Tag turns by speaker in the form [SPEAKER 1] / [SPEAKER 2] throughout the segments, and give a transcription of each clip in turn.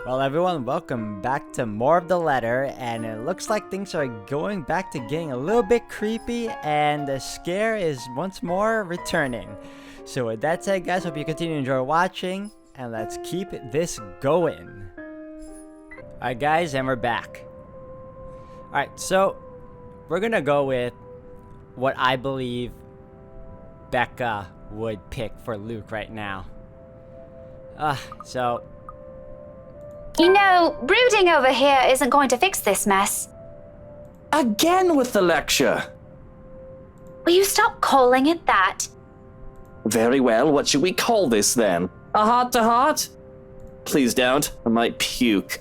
[SPEAKER 1] Well, everyone, welcome back to more of the letter, and it looks like things are going back to getting a little bit creepy, and the scare is once more returning. So with that said, guys, hope you continue to enjoy watching, and let's keep this going. Alright guys, and we're back. Alright, so we're gonna go with what I believe Becca would pick for Luke right now. So
[SPEAKER 2] You know, brooding over here isn't going to fix this mess.
[SPEAKER 3] Again with the lecture.
[SPEAKER 2] Will you stop calling it that?
[SPEAKER 3] Very well, what should we call this then? A heart-to-heart? Please don't, I might puke.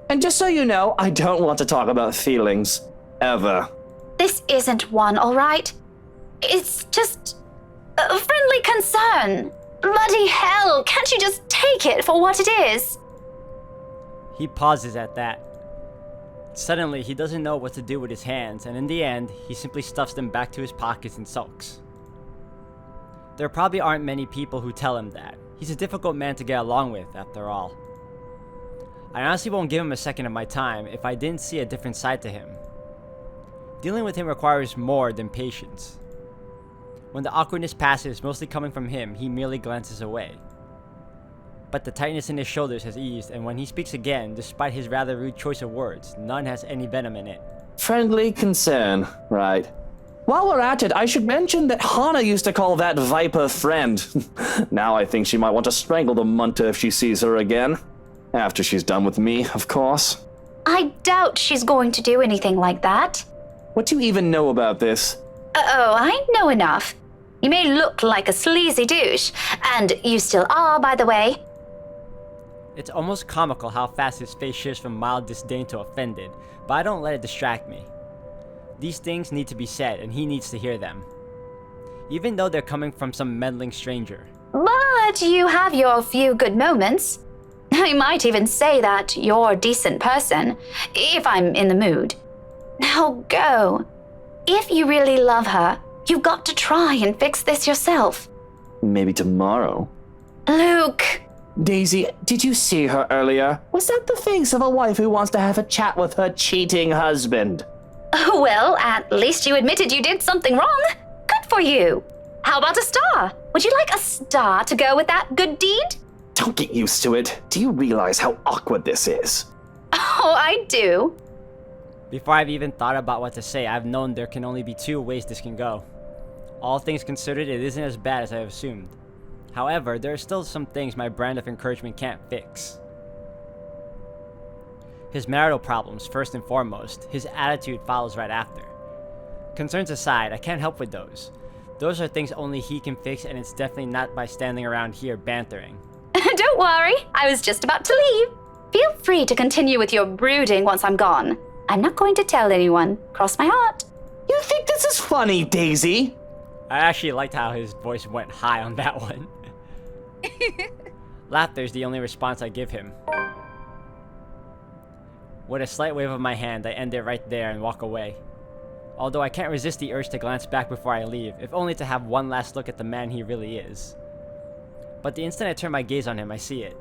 [SPEAKER 3] And just so you know, I don't want to talk about feelings. Ever.
[SPEAKER 2] This isn't one, all right? It's just a friendly concern. Bloody hell, can't you just take it for what it is?
[SPEAKER 1] he pauses at that. Suddenly, he doesn't know what to do with his hands, and in the end, he simply stuffs them back to his pockets and sulks. There probably aren't many people who tell him that. He's a difficult man to get along with, after all. I honestly won't give him a second of my time if I didn't see a different side to him. Dealing with him requires more than patience. When the awkwardness passes, mostly coming from him, he merely glances away. But the tightness in his shoulders has eased, and when he speaks again, despite his rather rude choice of words, none has any venom in it.
[SPEAKER 3] Friendly concern, right. While we're at it, I should mention that Hana used to call that Viper friend. Now I think she might want to strangle the Munta if she sees her again. After she's done with me, of course.
[SPEAKER 2] I doubt she's going to do anything like that.
[SPEAKER 3] What do you even know about this?
[SPEAKER 2] Oh, I know enough. You may look like a sleazy douche, and you still are, by the way.
[SPEAKER 1] It's almost comical how fast his face shifts from mild disdain to offended, but I don't let it distract me. These things need to be said, and he needs to hear them. Even though they're coming from some meddling stranger.
[SPEAKER 2] But you have your few good moments. I might even say that you're a decent person, if I'm in the mood. Now go. If you really love her, you've got to try and fix this yourself.
[SPEAKER 3] Maybe tomorrow.
[SPEAKER 2] Luke!
[SPEAKER 3] Daisy, did you see her earlier? Was that the face of a wife who wants to have a chat with her cheating husband?
[SPEAKER 2] Oh, well, at least you admitted you did something wrong. Good for you. How about a star? Would you like a star to go with that good deed?
[SPEAKER 3] Don't get used to it. Do you realize how awkward this is?
[SPEAKER 2] Oh, I do.
[SPEAKER 1] Before I've even thought about what to say, I've known there can only be two ways this can go. All things considered, it isn't as bad as I assumed. However, there are still some things my brand of encouragement can't fix. His marital problems, first and foremost. His attitude follows right after. Concerns aside, I can't help with those. Those are things only he can fix, and it's definitely not by standing around here bantering.
[SPEAKER 2] Don't worry, I was just about to leave. Feel free to continue with your brooding once I'm gone. I'm not going to tell anyone. Cross my heart.
[SPEAKER 3] You think this is funny, Daisy?
[SPEAKER 1] I actually liked how his voice went high on that one. Laughter is the only response I give him. With a slight wave of my hand, I end it right there and walk away. Although I can't resist the urge to glance back before I leave, if only to have one last look at the man he really is. But the instant I turn my gaze on him, I see it.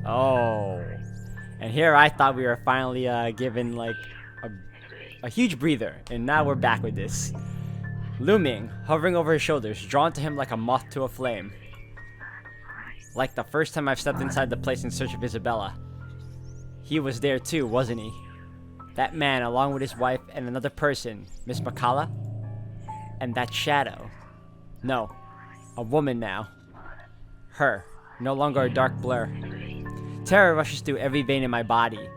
[SPEAKER 1] Oh. And here I thought we were finally given like a huge breather, and now we're back with this. Looming, hovering over his shoulders, drawn to him like a moth to a flame. Like the first time I've stepped inside the place in search of Isabella. He was there too, wasn't he? That man, along with his wife and another person, Miss Makala? And that shadow. No, a woman now. Her, no longer a dark blur. Terror rushes through every vein in my body.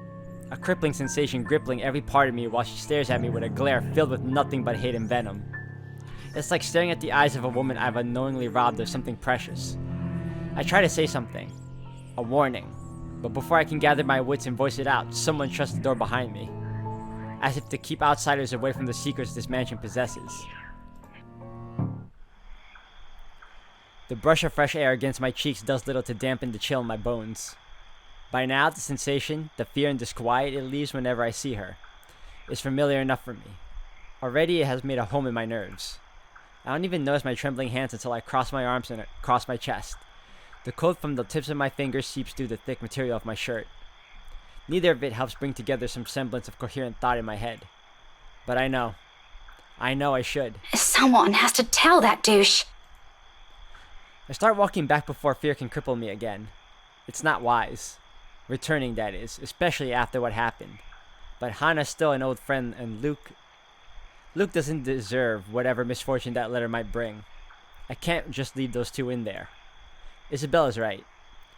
[SPEAKER 1] A crippling sensation gripping every part of me while she stares at me with a glare filled with nothing but hate and venom. It's like staring at the eyes of a woman I've unknowingly robbed of something precious. I try to say something. A warning. But before I can gather my wits and voice it out, someone shuts the door behind me. As if to keep outsiders away from the secrets this mansion possesses. The brush of fresh air against my cheeks does little to dampen the chill in my bones. By now, the sensation, the fear and disquiet it leaves whenever I see her, is familiar enough for me. Already it has made a home in my nerves. I don't even notice my trembling hands until I cross my arms and across my chest. The cold from the tips of my fingers seeps through the thick material of my shirt. Neither of it helps bring together some semblance of coherent thought in my head. But I know I should.
[SPEAKER 2] Someone has to tell that douche.
[SPEAKER 1] I start walking back before fear can cripple me again. It's not wise. Returning, that is, especially after what happened. But Hana's still an old friend, and Luke doesn't deserve whatever misfortune that letter might bring. I can't just leave those two in there. Isabella's right.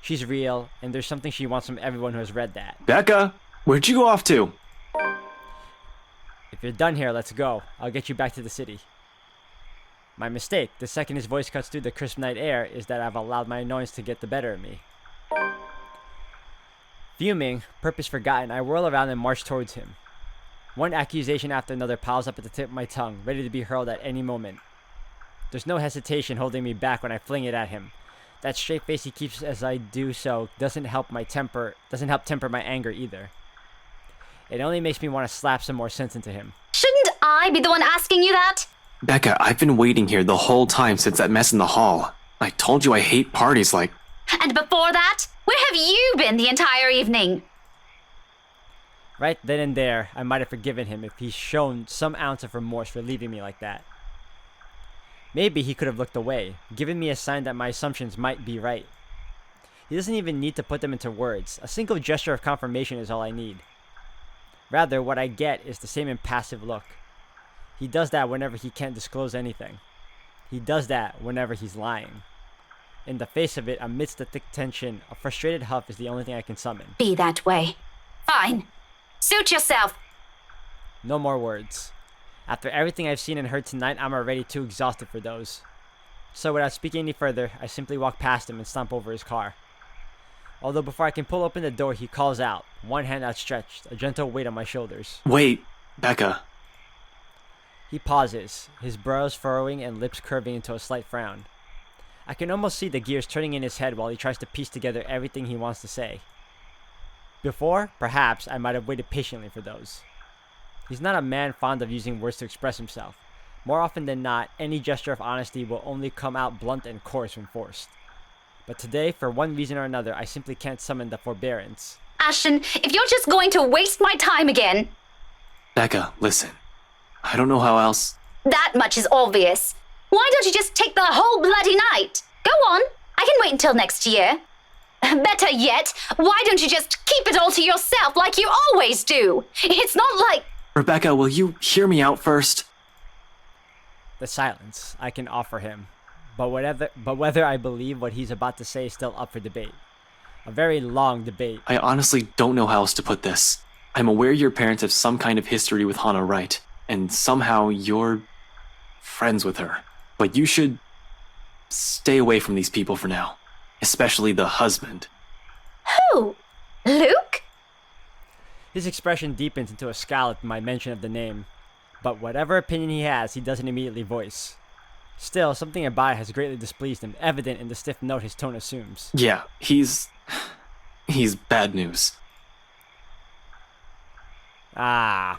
[SPEAKER 1] She's real, and there's something she wants from everyone who has read that.
[SPEAKER 4] Becca, where'd you go off to?
[SPEAKER 1] If you're done here, let's go. I'll get you back to the city. My mistake, the second his voice cuts through the crisp night air, is that I've allowed my annoyance to get the better of me. Fuming, purpose forgotten, I whirl around and march towards him. One accusation after another piles up at the tip of my tongue, ready to be hurled at any moment. There's no hesitation holding me back when I fling it at him. That straight face he keeps as I do so doesn't help temper my anger either. It only makes me want to slap some more sense into him.
[SPEAKER 2] Shouldn't I be the one asking you that?
[SPEAKER 4] Becca, I've been waiting here the whole time since that mess in the hall. I told you I hate parties like...
[SPEAKER 2] And before that, where have you been the entire evening?
[SPEAKER 1] Right then and there, I might have forgiven him if he's shown some ounce of remorse for leaving me like that. Maybe he could have looked away, given me a sign that my assumptions might be right. He doesn't even need to put them into words. A single gesture of confirmation is all I need. Rather, what I get is the same impassive look. He does that whenever he can't disclose anything. He does that whenever he's lying. In the face of it, amidst the thick tension, a frustrated huff is the only thing I can summon.
[SPEAKER 2] Be that way. Fine. Suit yourself.
[SPEAKER 1] No more words. After everything I've seen and heard tonight, I'm already too exhausted for those. So without speaking any further, I simply walk past him and stomp over his car. Although before I can pull open the door, he calls out, one hand outstretched, a gentle weight on my shoulders.
[SPEAKER 4] Wait, Becca.
[SPEAKER 1] He pauses, his brows furrowing and lips curving into a slight frown. I can almost see the gears turning in his head while he tries to piece together everything he wants to say. Before, perhaps, I might have waited patiently for those. He's not a man fond of using words to express himself. More often than not, any gesture of honesty will only come out blunt and coarse when forced. But today, for one reason or another, I simply can't summon the forbearance.
[SPEAKER 2] Ashton, if you're just going to waste my time again...
[SPEAKER 4] Becca, listen. I don't know how else...
[SPEAKER 2] That much is obvious. Why don't you just take the whole bloody night? Go on. I can wait until next year. Better yet, why don't you just keep it all to yourself like you always do? It's not like...
[SPEAKER 4] Rebecca, will you hear me out first?
[SPEAKER 1] The silence I can offer him. But whether I believe what he's about to say is still up for debate. A very long debate.
[SPEAKER 4] I honestly don't know how else to put this. I'm aware your parents have some kind of history with Hana Wright, and somehow you're friends with her. But you should stay away from these people for now. Especially the husband.
[SPEAKER 2] Who? Luke?
[SPEAKER 1] His expression deepens into a scowl at my mention of the name. But whatever opinion he has, he doesn't immediately voice. Still, something about it has greatly displeased him, evident in the stiff note his tone assumes.
[SPEAKER 4] Yeah, he's bad news.
[SPEAKER 1] I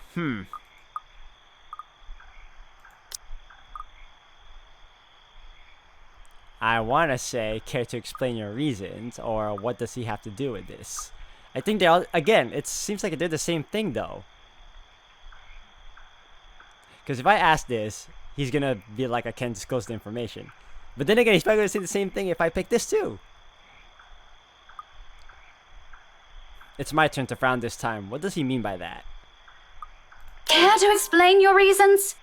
[SPEAKER 1] want to say, care to explain your reasons, or what does he have to do with this? I think they all, again, it seems like they're the same thing, though. Because if I ask this, he's going to be like, I can't disclose the information. But then again, he's probably going to say the same thing if I pick this, too. It's my turn to frown this time. What does he mean by that?
[SPEAKER 2] Care to explain your reasons?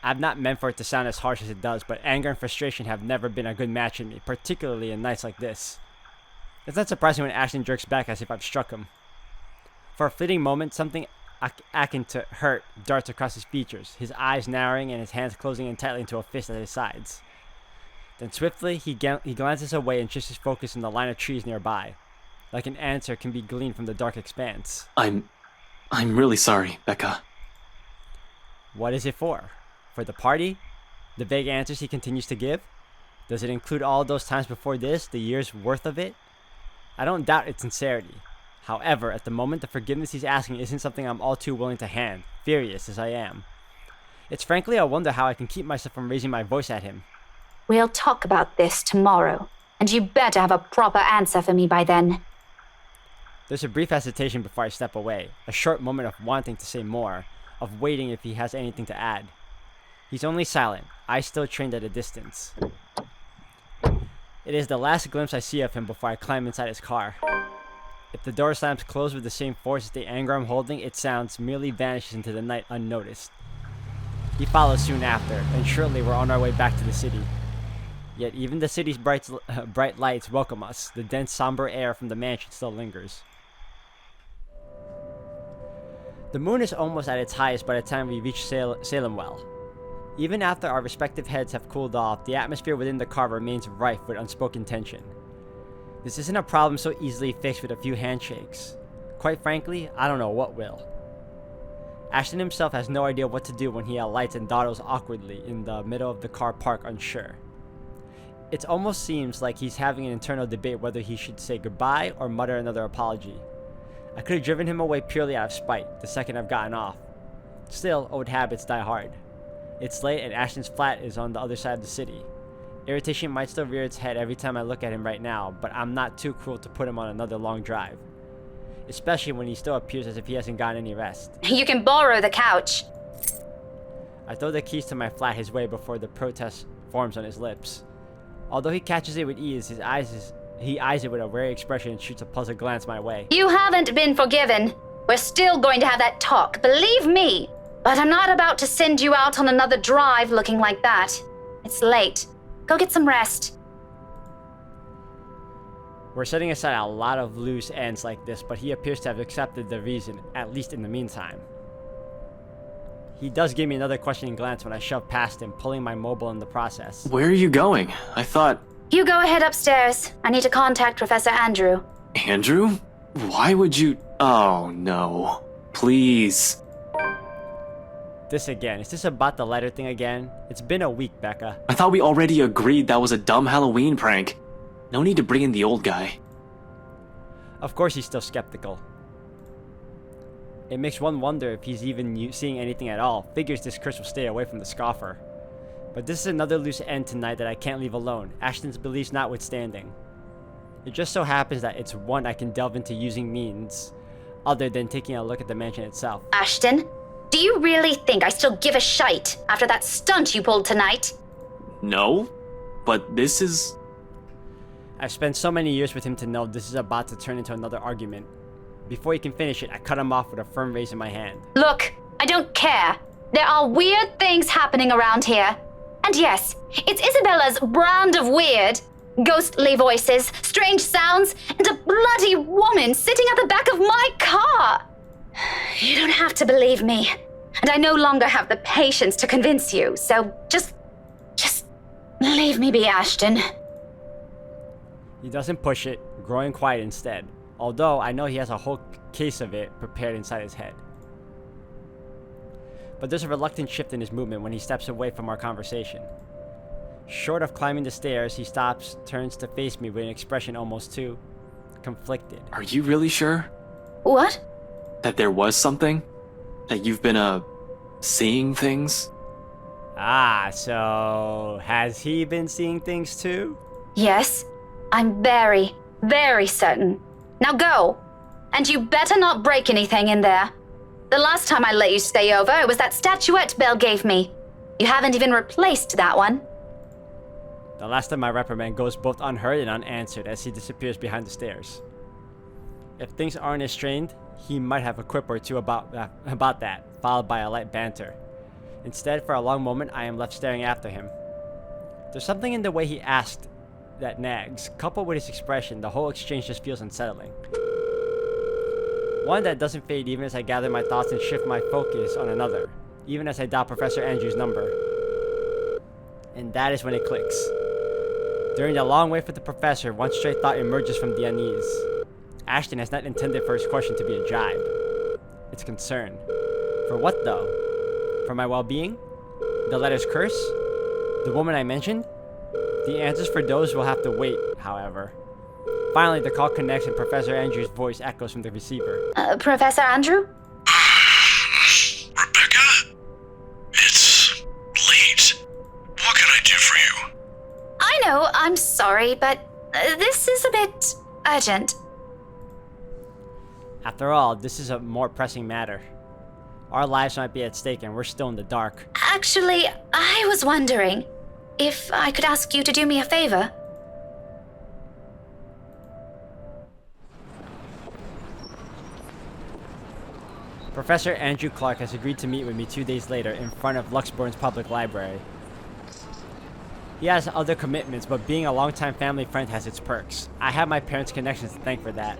[SPEAKER 1] I've not meant for it to sound as harsh as it does, but anger and frustration have never been a good match in me, particularly in nights like this. It's not surprising when Ashton jerks back as if I've struck him. For a fleeting moment, something akin to hurt darts across his features, his eyes narrowing and his hands closing in tightly into a fist at his sides. Then swiftly, he glances away and shifts his focus in the line of trees nearby, like an answer can be gleaned from the dark expanse.
[SPEAKER 4] I'm really sorry, Becca.
[SPEAKER 1] What is it for? For the party? The vague answers he continues to give? Does it include all those times before this, the year's worth of it? I don't doubt its sincerity. However, at the moment, the forgiveness he's asking isn't something I'm all too willing to hand, furious as I am. It's frankly a wonder how I can keep myself from raising my voice at him.
[SPEAKER 2] We'll talk about this tomorrow. And you better have a proper answer for me by then.
[SPEAKER 1] There's a brief hesitation before I step away, a short moment of wanting to say more, of waiting if he has anything to add. He's only silent, eyes still trained at a distance. It is the last glimpse I see of him before I climb inside his car. If the door slams closed with the same force as the anger I'm holding, its sounds merely vanishes into the night unnoticed. He follows soon after, and shortly we're on our way back to the city. Yet even the city's bright lights welcome us. The dense, somber air from the mansion still lingers. The moon is almost at its highest by the time we reach Salem Well. Even after our respective heads have cooled off, the atmosphere within the car remains rife with unspoken tension. This isn't a problem so easily fixed with a few handshakes. Quite frankly, I don't know what will. Ashton himself has no idea what to do when he alights and dawdles awkwardly in the middle of the car park unsure. It almost seems like he's having an internal debate whether he should say goodbye or mutter another apology. I could have driven him away purely out of spite the second I've gotten off. Still, old habits die hard. It's late and Ashton's flat is on the other side of the city. Irritation might still rear its head every time I look at him right now, but I'm not too cruel to put him on another long drive. Especially when he still appears as if he hasn't gotten any rest.
[SPEAKER 2] You can borrow the couch.
[SPEAKER 1] I throw the keys to my flat his way before the protest forms on his lips. Although he catches it with ease, he eyes it with a wary expression and shoots a puzzled glance my way.
[SPEAKER 2] You haven't been forgiven. We're still going to have that talk, believe me. But I'm not about to send you out on another drive looking like that. It's late. Go get some rest.
[SPEAKER 1] We're setting aside a lot of loose ends like this, but he appears to have accepted the reason, at least in the meantime. He does give me another questioning glance when I shove past him, pulling my mobile in the process.
[SPEAKER 4] Where are you going? I thought...
[SPEAKER 2] You go ahead upstairs. I need to contact Professor Andrew.
[SPEAKER 4] Andrew? Why would you... Oh, no. Please.
[SPEAKER 1] This again. Is this about the letter thing again? It's been a week, Becca.
[SPEAKER 4] I thought we already agreed that was a dumb Halloween prank. No need to bring in the old guy.
[SPEAKER 1] Of course he's still skeptical. It makes one wonder if he's even seeing anything at all. Figures this curse will stay away from the scoffer. But this is another loose end tonight that I can't leave alone, Ashton's beliefs notwithstanding. It just so happens that it's one I can delve into using means other than taking a look at the mansion itself.
[SPEAKER 2] Ashton, do you really think I still give a shite after that stunt you pulled tonight?
[SPEAKER 4] No, but this is...
[SPEAKER 1] I've spent so many years with him to know this is about to turn into another argument. Before he can finish it, I cut him off with a firm raise in my hand.
[SPEAKER 2] Look, I don't care. There are weird things happening around here. And yes, it's Isabella's brand of weird. Ghostly voices, strange sounds, and a bloody woman sitting at the back of my car. You don't have to believe me. And I no longer have the patience to convince you, so just leave me be, Ashton.
[SPEAKER 1] He doesn't push it, growing quiet instead. Although I know he has a whole case of it prepared inside his head. But there's a reluctant shift in his movement when he steps away from our conversation. Short of climbing the stairs, he stops, turns to face me with an expression almost too conflicted.
[SPEAKER 4] Are you really sure?
[SPEAKER 2] What?
[SPEAKER 4] That there was something? That you've been, seeing things?
[SPEAKER 1] Ah, so has he been seeing things too?
[SPEAKER 2] Yes, I'm very, very certain. Now go. And you better not break anything in there. The last time I let you stay over, it was that statuette Belle gave me. You haven't even replaced that one.
[SPEAKER 1] The last of my reprimand goes both unheard and unanswered as he disappears behind the stairs. If things aren't as strained, he might have a quip or two about that, followed by a light banter. Instead, for a long moment, I am left staring after him. There's something in the way he asked that nags. Coupled with his expression, the whole exchange just feels unsettling. One that doesn't fade even as I gather my thoughts and shift my focus on another, even as I dial Professor Andrew's number. And that is when it clicks. During the long wait for the professor, one straight thought emerges from the unease. Ashton has not intended for his question to be a jibe. It's concern. For what though? For my well-being? The letter's curse? The woman I mentioned? The answers for those will have to wait, however. Finally, the call connects and Professor Andrew's voice echoes from the receiver.
[SPEAKER 2] Professor Andrew?
[SPEAKER 5] Rebecca? It's late. What can I do for you?
[SPEAKER 2] I know, I'm sorry, but This is a bit urgent.
[SPEAKER 1] After all, this is a more pressing matter. Our lives might be at stake and we're still in the dark.
[SPEAKER 2] Actually, I was wondering if I could ask you to do me a favor.
[SPEAKER 1] Professor Andrew Clark has agreed to meet with me 2 days later in front of Luxbourne's public library. He has other commitments, but being a longtime family friend has its perks. I have my parents' connections to thank for that.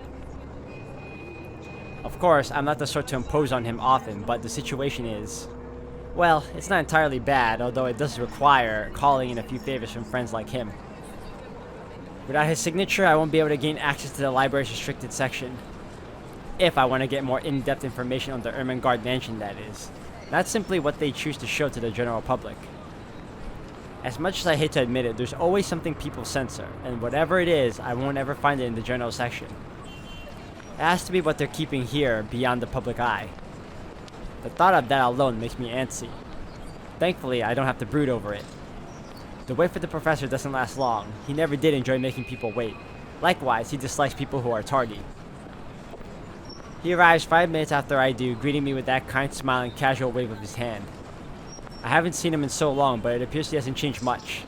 [SPEAKER 1] Of course, I'm not the sort to impose on him often, but the situation is... well, it's not entirely bad, although it does require calling in a few favors from friends like him. Without his signature, I won't be able to gain access to the library's restricted section. If I want to get more in-depth information on the Ermengarde mansion, that is. Not simply what they choose to show to the general public. As much as I hate to admit it, there's always something people censor, and whatever it is, I won't ever find it in the general section. It has to be what they're keeping here, beyond the public eye. The thought of that alone makes me antsy. Thankfully, I don't have to brood over it. The wait for the professor doesn't last long. He never did enjoy making people wait. Likewise, he dislikes people who are tardy. He arrives 5 minutes after I do, greeting me with that kind smile and casual wave of his hand. I haven't seen him in so long, but it appears he hasn't changed much.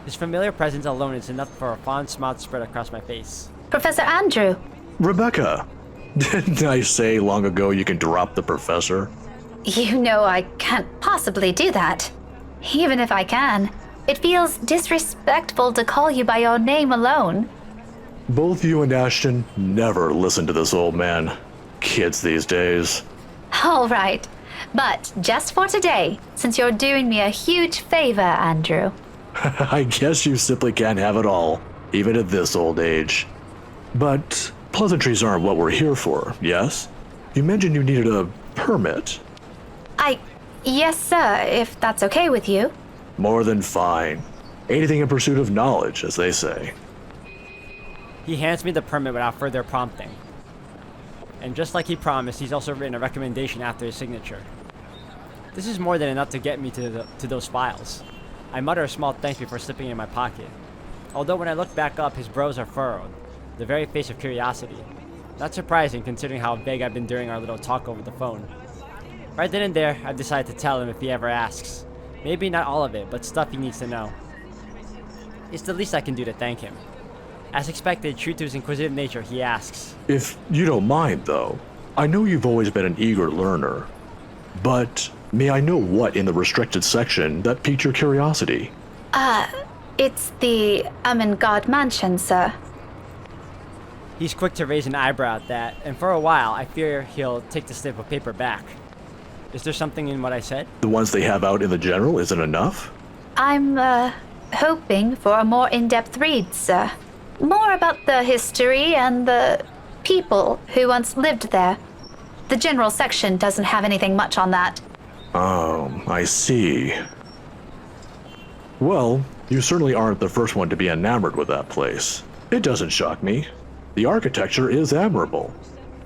[SPEAKER 1] His familiar presence alone is enough for a fond smile to spread across my face.
[SPEAKER 2] Professor Andrew.
[SPEAKER 6] Rebecca, didn't I say long ago you can drop the professor?
[SPEAKER 2] You know I can't possibly do that. Even if I can, it feels disrespectful to call you by your name alone.
[SPEAKER 6] Both you and Ashton never listen to this old man. Kids these days.
[SPEAKER 2] All right, but just for today, since you're doing me a huge favor, Andrew.
[SPEAKER 6] I guess you simply can't have it all, even at this old age. But pleasantries aren't what we're here for, yes? You mentioned you needed a permit.
[SPEAKER 2] Yes, sir, if that's okay with you.
[SPEAKER 6] More than fine. Anything in pursuit of knowledge, as they say.
[SPEAKER 1] He hands me the permit without further prompting. And just like he promised, he's also written a recommendation after his signature. This is more than enough to get me to those files. I mutter a small thanks before slipping it in my pocket. Although when I look back up, his brows are furrowed, the very face of curiosity. Not surprising considering how vague I've been during our little talk over the phone. Right then and there, I've decided to tell him if he ever asks. Maybe not all of it, but stuff he needs to know. It's the least I can do to thank him. As expected, true to his inquisitive nature, he asks.
[SPEAKER 6] If you don't mind, though, I know you've always been an eager learner. But may I know what in the restricted section that piqued your curiosity?
[SPEAKER 2] It's the Ermengarde mansion, sir.
[SPEAKER 1] He's quick to raise an eyebrow at that, and for a while, I fear he'll take the slip of paper back. Is there something in what I said?
[SPEAKER 6] The ones they have out in the general isn't enough?
[SPEAKER 2] I'm, hoping for a more in-depth read, sir. More about the history and the people who once lived there. The general section doesn't have anything much on that.
[SPEAKER 6] Oh, I see. Well, you certainly aren't the first one to be enamored with that place. It doesn't shock me. The architecture is admirable,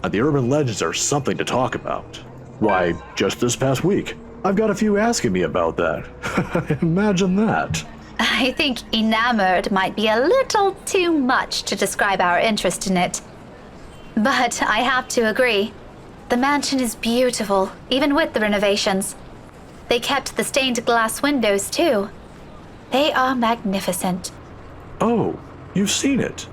[SPEAKER 6] and the urban legends are something to talk about. Why, just this past week, I've got a few asking me about that. Imagine that.
[SPEAKER 2] I think enamored might be a little too much to describe our interest in it. But I have to agree. The mansion is beautiful, even with the renovations. They kept the stained glass windows, too. They are magnificent.
[SPEAKER 6] Oh, you've seen it.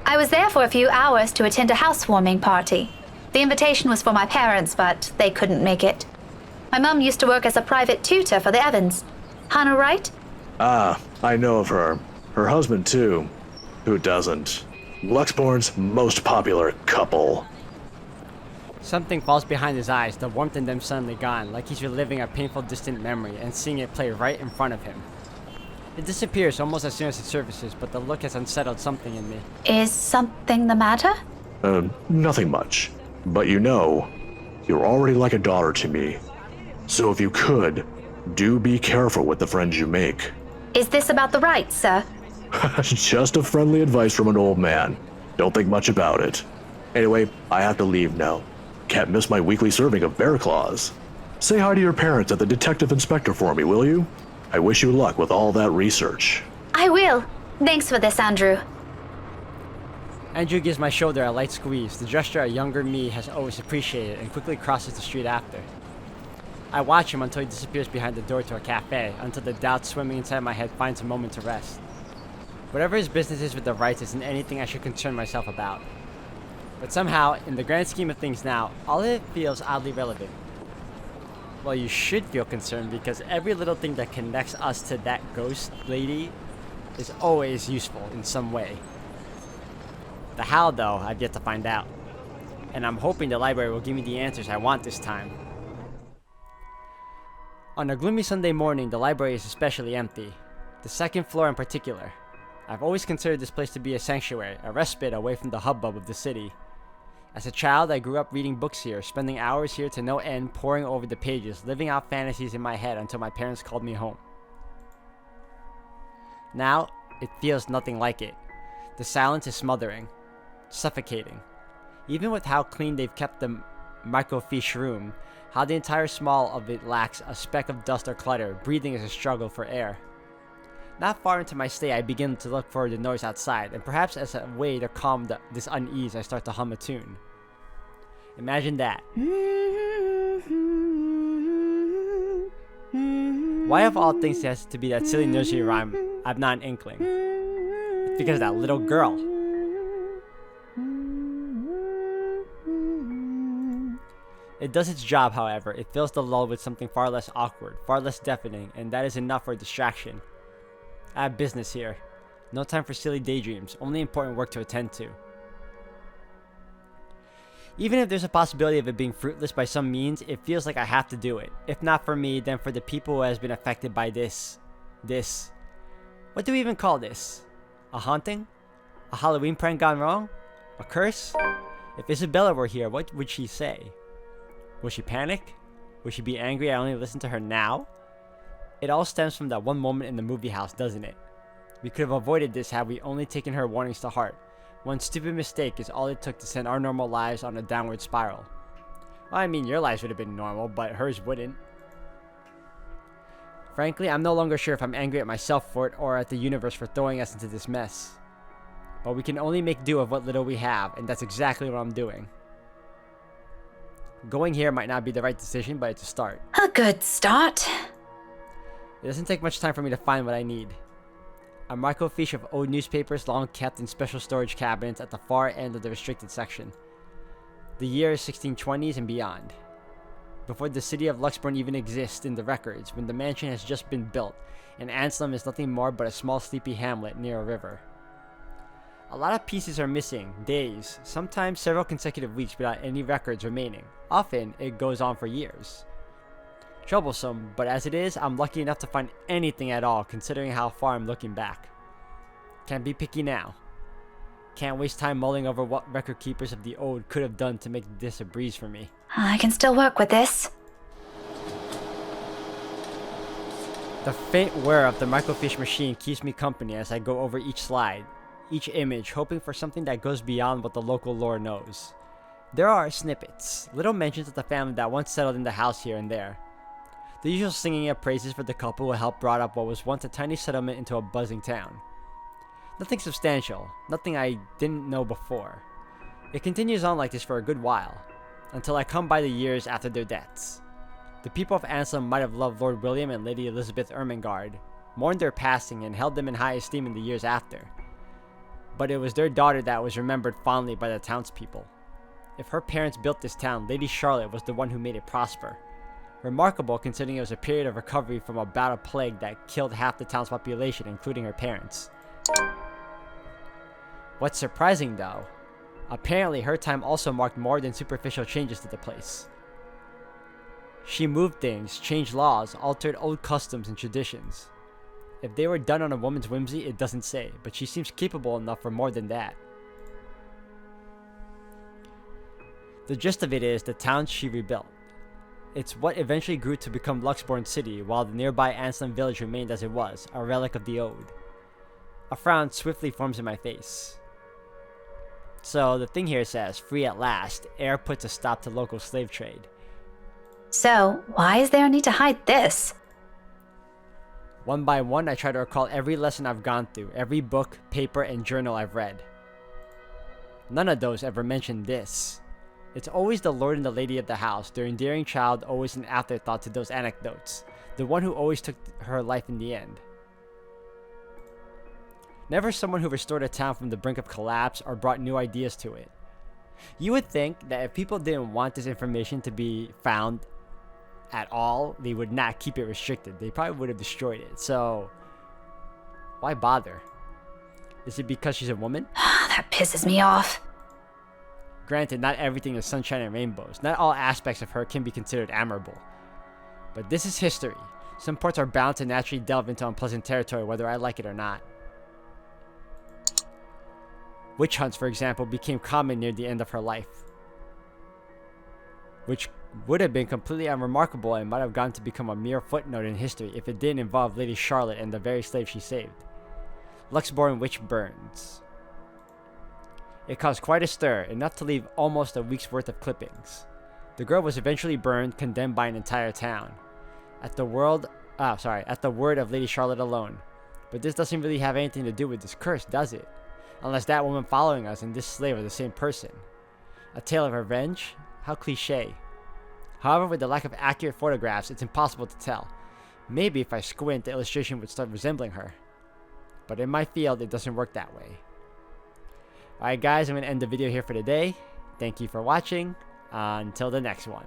[SPEAKER 2] I was there for a few hours to attend a housewarming party. The invitation was for my parents, but they couldn't make it. My mum used to work as a private tutor for the Evans. Hannah Wright?
[SPEAKER 6] Ah, I know of her. Her husband, too. Who doesn't? Luxbourne's most popular couple.
[SPEAKER 1] Something falls behind his eyes, the warmth in them suddenly gone, like he's reliving a painful distant memory and seeing it play right in front of him. It disappears almost as soon as it surfaces, but the look has unsettled something in me.
[SPEAKER 2] Is something the matter?
[SPEAKER 6] Nothing much. But you know, you're already like a daughter to me. So if you could, do be careful with the friends you make.
[SPEAKER 2] Is this about the rights, sir?
[SPEAKER 6] Just a friendly advice from an old man. Don't think much about it. Anyway, I have to leave now. Can't miss my weekly serving of bear claws. Say hi to your parents at the detective inspector for me, will you? I wish you luck with all that research.
[SPEAKER 2] I will. Thanks for this, Andrew.
[SPEAKER 1] Andrew gives my shoulder a light squeeze, the gesture a younger me has always appreciated, and quickly crosses the street after. I watch him until he disappears behind the door to a cafe, until the doubt swimming inside my head finds a moment to rest. Whatever his business is with the rights isn't anything I should concern myself about. But somehow, in the grand scheme of things now, all of it feels oddly relevant. Well, you should feel concerned because every little thing that connects us to that ghost lady is always useful in some way. The how, though, I've yet to find out. And I'm hoping the library will give me the answers I want this time. On a gloomy Sunday morning, the library is especially empty. The second floor in particular. I've always considered this place to be a sanctuary, a respite away from the hubbub of the city. As a child, I grew up reading books here, spending hours here to no end, poring over the pages, living out fantasies in my head until my parents called me home. Now, it feels nothing like it. The silence is smothering, suffocating. Even with how clean they've kept the microfiche room, how the entire small of it lacks a speck of dust or clutter, breathing is a struggle for air. Not far into my stay, I begin to look for the noise outside, and perhaps as a way to calm this unease, I start to hum a tune. Imagine that. Why of all things it has to be that silly nursery rhyme, I've not an inkling. It's because of that little girl. It does its job, however. It fills the lull with something far less awkward, far less deafening, and that is enough for a distraction. I have business here. No time for silly daydreams, only important work to attend to. Even if there's a possibility of it being fruitless by some means, it feels like I have to do it. If not for me, then for the people who has been affected by this. What do we even call this? A haunting? A Halloween prank gone wrong? A curse? If Isabella were here, what would she say? Will she panic? Will she be angry I only listen to her now? It all stems from that one moment in the movie house, doesn't it? We could have avoided this had we only taken her warnings to heart. One stupid mistake is all it took to send our normal lives on a downward spiral. Well, I mean, your lives would have been normal, but hers wouldn't. Frankly, I'm no longer sure if I'm angry at myself for it or at the universe for throwing us into this mess. But we can only make do of what little we have, and that's exactly what I'm doing. Going here might not be the right decision, but it's a start.
[SPEAKER 2] A good start.
[SPEAKER 1] It doesn't take much time for me to find what I need. A microfiche of old newspapers long kept in special storage cabinets at the far end of the restricted section. The year is 1620s and beyond. Before the city of Luxbourne even exists in the records, when the mansion has just been built, and Anselm is nothing more but a small sleepy hamlet near a river. A lot of pieces are missing, days, sometimes several consecutive weeks without any records remaining. Often, it goes on for years. Troublesome, but as it is, I'm lucky enough to find anything at all considering how far I'm looking back. Can't be picky now. Can't waste time mulling over what record keepers of the old could have done to make this a breeze for me.
[SPEAKER 2] I can still work with this.
[SPEAKER 1] The faint whir of the microfiche machine keeps me company as I go over each slide, each image, hoping for something that goes beyond what the local lore knows. There are snippets, little mentions of the family that once settled in the house here and there. The usual singing of praises for the couple who helped brought up what was once a tiny settlement into a buzzing town. Nothing substantial, nothing I didn't know before. It continues on like this for a good while, until I come by the years after their deaths. The people of Anselm might have loved Lord William and Lady Elizabeth Ermengarde, mourned their passing, and held them in high esteem in the years after. But it was their daughter that was remembered fondly by the townspeople. If her parents built this town, Lady Charlotte was the one who made it prosper. Remarkable considering it was a period of recovery from a bout of plague that killed half the town's population, including her parents. What's surprising though, apparently her time also marked more than superficial changes to the place. She moved things, changed laws, altered old customs and traditions. If they were done on a woman's whimsy, it doesn't say, but she seems capable enough for more than that. The gist of it is the town she rebuilt. It's what eventually grew to become Luxbourne City, while the nearby Anselm village remained as it was, a relic of the ode. A frown swiftly forms in my face. So, the thing here says, free at last, heir puts a stop to local slave trade.
[SPEAKER 2] So, why is there a need to hide this?
[SPEAKER 1] One by one, I try to recall every lesson I've gone through, every book, paper, and journal I've read. None of those ever mention this. It's always the lord and the lady of the house, their endearing child always an afterthought to those anecdotes, the one who always took her life in the end. Never someone who restored a town from the brink of collapse or brought new ideas to it. You would think that if people didn't want this information to be found at all, they would not keep it restricted. They probably would have destroyed it. So, why bother? Is it because she's a woman?
[SPEAKER 2] That pisses me off.
[SPEAKER 1] Granted, not everything is sunshine and rainbows. Not all aspects of her can be considered admirable. But this is history. Some parts are bound to naturally delve into unpleasant territory whether I like it or not. Witch hunts, for example, became common near the end of her life, which would have been completely unremarkable and might have gone to become a mere footnote in history if it didn't involve Lady Charlotte and the very slave she saved. Luxborn witch burns. It caused quite a stir, enough to leave almost a week's worth of clippings. The girl was eventually burned, condemned by an entire town. At the word of Lady Charlotte alone. But this doesn't really have anything to do with this curse, does it? Unless that woman following us and this slave are the same person. A tale of revenge? How cliche. However, with the lack of accurate photographs, it's impossible to tell. Maybe if I squint, the illustration would start resembling her. But in my field, it doesn't work that way. Alright guys, I'm going to end the video here for today. Thank you for watching. Until the next one.